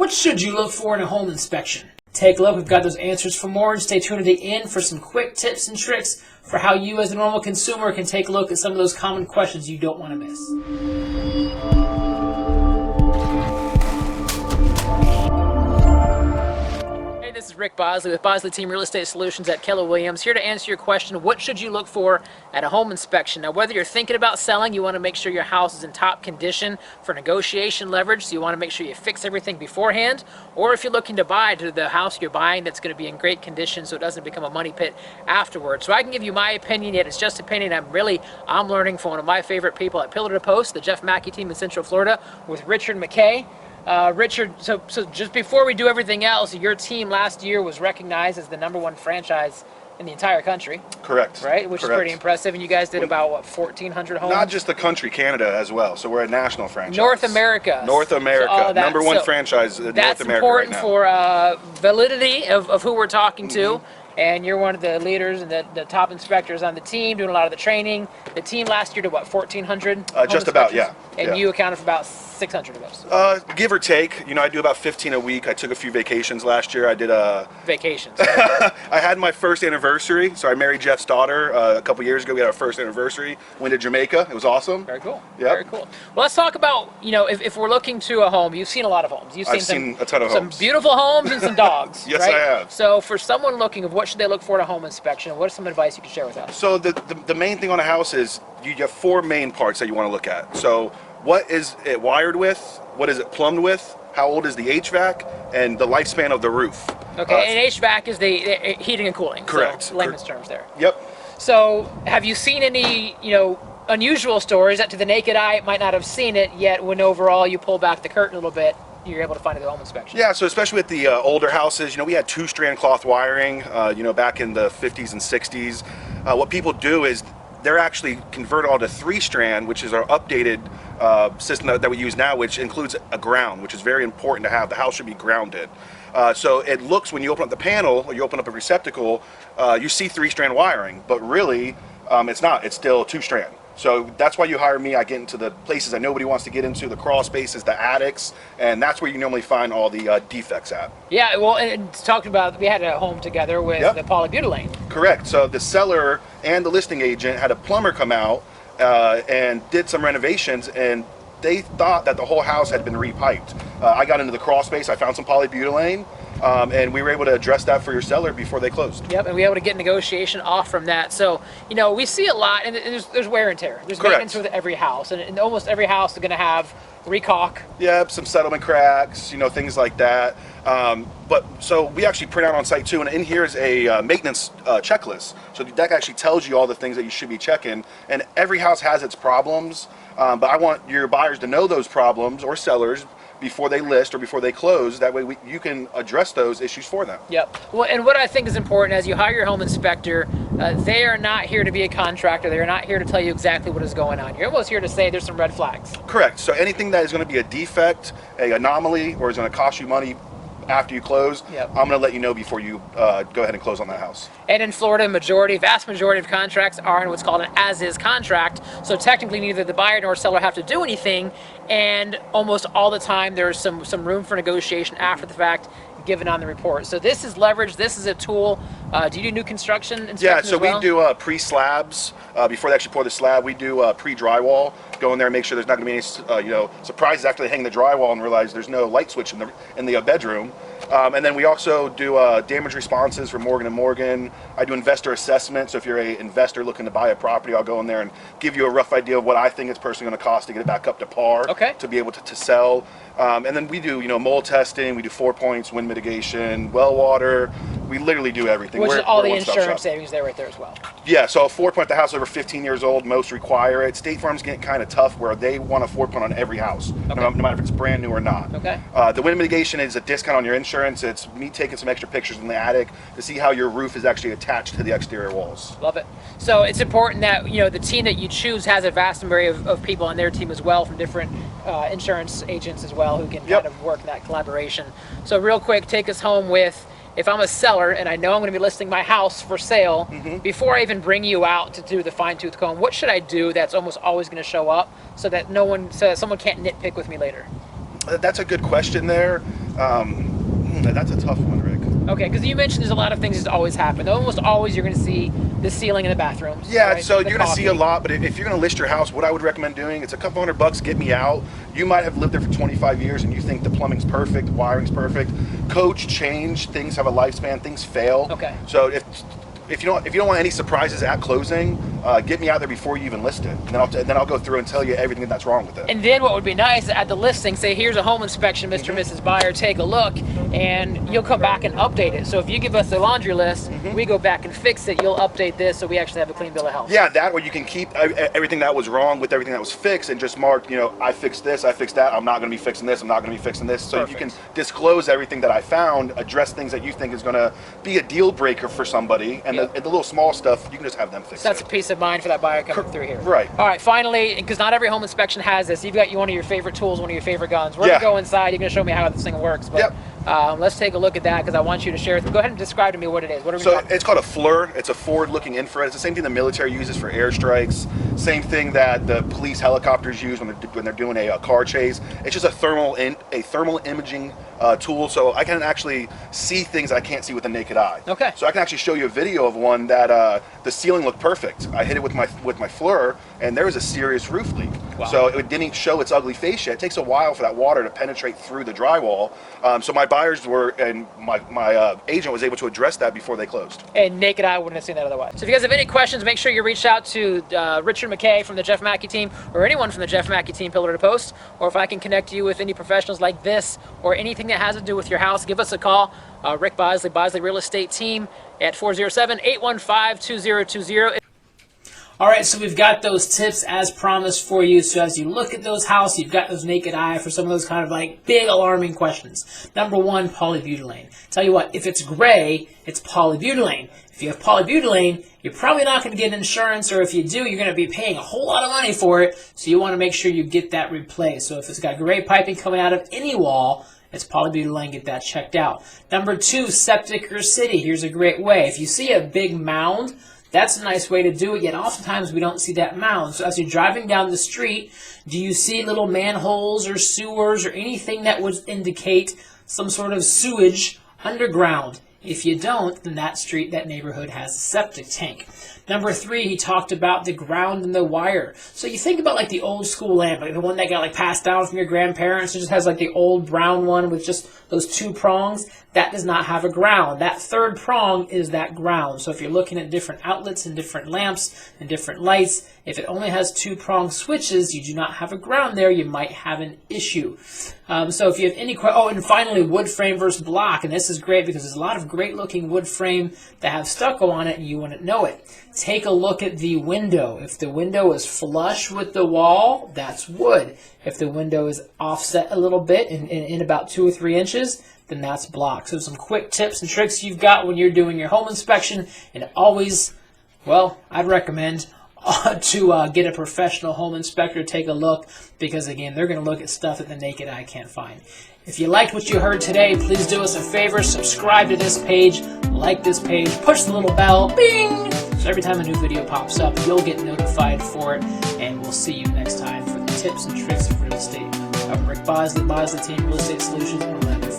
What should you look for in a home inspection? Take a look. We've got those answers for more. And stay tuned to the end for some quick tips and tricks for how you as a normal consumer can take a look at some of those common questions you don't want to miss. This is Rick Bosley with Bosley Team Real Estate Solutions at Keller Williams, here to answer your question, what should you look for at a home inspection? Now, whether you're thinking about selling, you want to make sure your house is in top condition for negotiation leverage, so you want to make sure you fix everything beforehand, or if you're looking to buy to the house you're buying that's going to be in great condition so it doesn't become a money pit afterwards. So I can give you my opinion, yet it's just opinion. I'm learning from one of my favorite people at Pillar to Post, the Jeff Mackey team in Central Florida, with Richard McKay. Richard, so just before we do everything else, your team last year was recognized as the #1 franchise in the entire country. Correct. Right? Which Correct. is pretty impressive. And you guys did about, what, 1,400 homes? Not just the country, Canada as well. So we're a national franchise. North America. North America. So #1 franchise in North America right now. That's important for validity of who we're talking to. And you're one of the leaders and the top inspectors on the team, doing a lot of the training. The team last year did what, 1,400? Just about, yeah. And you accounted for about 600 of those. Give or take. You know, I do about 15 a week. I took a few vacations last year. I did Vacations. I had my first anniversary. So I married Jeff's daughter a couple years ago. We had our first anniversary. Went to Jamaica. It was awesome. Very cool. Yep. Very cool. Well, let's talk about, if we're looking to a home, you've seen a lot of homes. I've seen a ton of homes. Some beautiful homes and some dogs. Yes, right? I have. So for someone looking, what should they look for at a home inspection? What is some advice you can share with us? So the main thing on a house is you have 4 main parts that you want to look at. So what is it wired with? What is it plumbed with? How old is the HVAC? And the lifespan of the roof. Okay, and HVAC is the heating and cooling. Correct. So layman's terms there. Yep. So have you seen any, unusual stories that to the naked eye might not have seen it, yet when overall you pull back the curtain a little bit, you're able to find it at the home inspection? Yeah, so especially with the older houses, we had 2-strand cloth wiring, back in the 50s and 60s. What people do is they're actually converted all to 3-strand, which is our updated system that we use now, which includes a ground, which is very important to have. The house should be grounded. So it looks, when you open up the panel or you open up a receptacle, you see 3-strand wiring, but really it's not. It's still 2-strand. So that's why you hire me. I get into the places that nobody wants to get into, the crawl spaces, the attics, and that's where you normally find all the defects at. Yeah, well, and talking about, we had a home together with the polybutylene. Correct. So the seller and the listing agent had a plumber come out and did some renovations, and they thought that the whole house had been repiped. I got into the crawl space, I found some polybutylene, and we were able to address that for your seller before they closed. Yep, and we were able to get negotiation off from that. So, we see a lot, and there's wear and tear. There's maintenance with every house, and almost every house is going to have recaulk. Yep, some settlement cracks, things like that. But so we actually print out on site too, and in here is a maintenance checklist. So that actually tells you all the things that you should be checking, and every house has its problems. But I want your buyers to know those problems, or sellers, before they list or before they close. That way you can address those issues for them. Yep. Well, and what I think is important, as you hire your home inspector, they are not here to be a contractor. They're not here to tell you exactly what is going on. You're almost here to say there's some red flags. Correct. So anything that is going to be a defect, an anomaly, or is going to cost you money after you close, I'm going to let you know before you go ahead and close on that house. And in Florida, vast majority of contracts are in what's called an as-is contract. So technically neither the buyer nor seller have to do anything, and almost all the time there's some room for negotiation after the fact given on the report. So this is leverage, this is a tool. Do you do new construction inspections? Yeah, so as well? we do pre-slabs. Before they actually pour the slab, we do pre-drywall. Go in there and make sure there's not going to be any surprises after they hang the drywall and realize there's no light switch in the bedroom. And then we also do damage responses for Morgan & Morgan. I do investor assessment, so if you're an investor looking to buy a property, I'll go in there and give you a rough idea of what I think it's personally going to cost to get it back up to par, to be able to sell. And then we do mold testing, we do 4 points, wind mitigation, well water. We literally do everything. Which is all the insurance savings there right there as well. Yeah, so a 4-point, the house over 15 years old, most require it. State Farm's getting kind of tough where they want a 4-point on every house, no matter if it's brand new or not. Okay. The wind mitigation is a discount on your insurance. It's me taking some extra pictures in the attic to see how your roof is actually attached to the exterior walls. Love it. So it's important that the team that you choose has a vast array of people on their team as well, from different insurance agents as well, who can kind of work in that collaboration. So real quick, take us home with, if I'm a seller and I know I'm going to be listing my house for sale, before I even bring you out to do the fine-tooth comb, what should I do that's almost always going to show up so that someone can't nitpick with me later? That's a good question there. That's a tough one, Rick. Okay, because you mentioned there's a lot of things that always happen. Almost always you're going to see the ceiling in the bathrooms. Yeah, right? so The you're going to see a caulking. lot, but if you're going to list your house, what I would recommend doing, it's a couple $100, get me out. You might have lived there for 25 years and you think the plumbing's perfect, the wiring's perfect. Codes change, things have a lifespan, things fail. Okay. So if you don't want any surprises at closing, get me out there before you even list it, and then I'll go through and tell you everything that's wrong with it. And then what would be nice at the listing, say here's a home inspection, Mr. and Mrs. Buyer, take a look, and you'll come back and update it. So if you give us the laundry list, we go back and fix it, you'll update this so we actually have a clean bill of health. Yeah, that way you can keep everything that was wrong with everything that was fixed and just mark, I fixed this, I fixed that, I'm not going to be fixing this, I'm not going to be fixing this. So Perfect. you can disclose everything that I found, address things that you think is going to be a deal breaker for somebody, and the little small stuff, you can just have them fix So that's it. a peace of mind for that buyer coming through here. Right. All right, finally, because not every home inspection has this, you've got one of your favorite tools, one of your favorite guns. We're Yeah. going to go inside, you're going to show me how this thing works, but Yep. let's take a look at that because I want you to share it. Go ahead and describe to me what it is. What are we So talking it's called a FLIR. It's a forward-looking infrared. It's the same thing the military uses for airstrikes. Same thing that the police helicopters use when they're doing a car chase. It's just a thermal imaging tool, so I can actually see things I can't see with the naked eye. Okay. So I can actually show you a video of one that the ceiling looked perfect. I hit it with my FLIR, and there was a serious roof leak. Wow. So it didn't show its ugly face yet. It takes a while for that water to penetrate through the drywall. So my buyers and my agent was able to address that before they closed. And naked eye wouldn't have seen that otherwise. So if you guys have any questions, make sure you reach out to Richard McKay from the Jeff Mackey team, or anyone from the Jeff Mackey team, Pillar to Post, or if I can connect you with any professionals like this or anything that has to do with your house, give us a call. Rick Bosley, Bosley Real Estate Team at 407-815-2020. All right, so we've got those tips as promised for you. So as you look at those houses, you've got those naked eye for some of those kind of like big alarming questions. Number one, polybutylene. Tell you what, if it's gray, it's polybutylene. If you have polybutylene, you're probably not going to get insurance, or if you do, you're going to be paying a whole lot of money for it. So you want to make sure you get that replaced. So if it's got gray piping coming out of any wall, it's polybutylene, get that checked out. Number two, septic or city. Here's a great way. If you see a big mound, that's a nice way to do it, yet oftentimes we don't see that mound. So as you're driving down the street, do you see little manholes or sewers or anything that would indicate some sort of sewage underground? If you don't, then that street, that neighborhood has a septic tank. Number three, he talked about the ground and the wire. So you think about like the old school lamp, like the one that got like passed down from your grandparents. It just has like the old brown one with just those two prongs. That does not have a ground. That third prong is that ground. So if you're looking at different outlets and different lamps and different lights, if it only has two prong switches, you do not have a ground there, you might have an issue. So if you have any and finally, wood frame versus block. And this is great because there's a lot of great looking wood frame that have stucco on it and you wouldn't know it. Take a look at the window. If the window is flush with the wall, that's wood. If the window is offset a little bit in about 2 or 3 inches, then that's block. So some quick tips and tricks you've got when you're doing your home inspection. And always, well, I'd recommend to get a professional home inspector to take a look, because again, they're going to look at stuff that the naked eye can't find. If you liked what you heard today, please do us a favor, subscribe to this page, like this page, push the little bell, bing, so every time a new video pops up, you'll get notified for it, and we'll see you next time for the tips and tricks of real estate. I'm Rick Bosley, Bosley Team Real Estate Solutions in Orlando.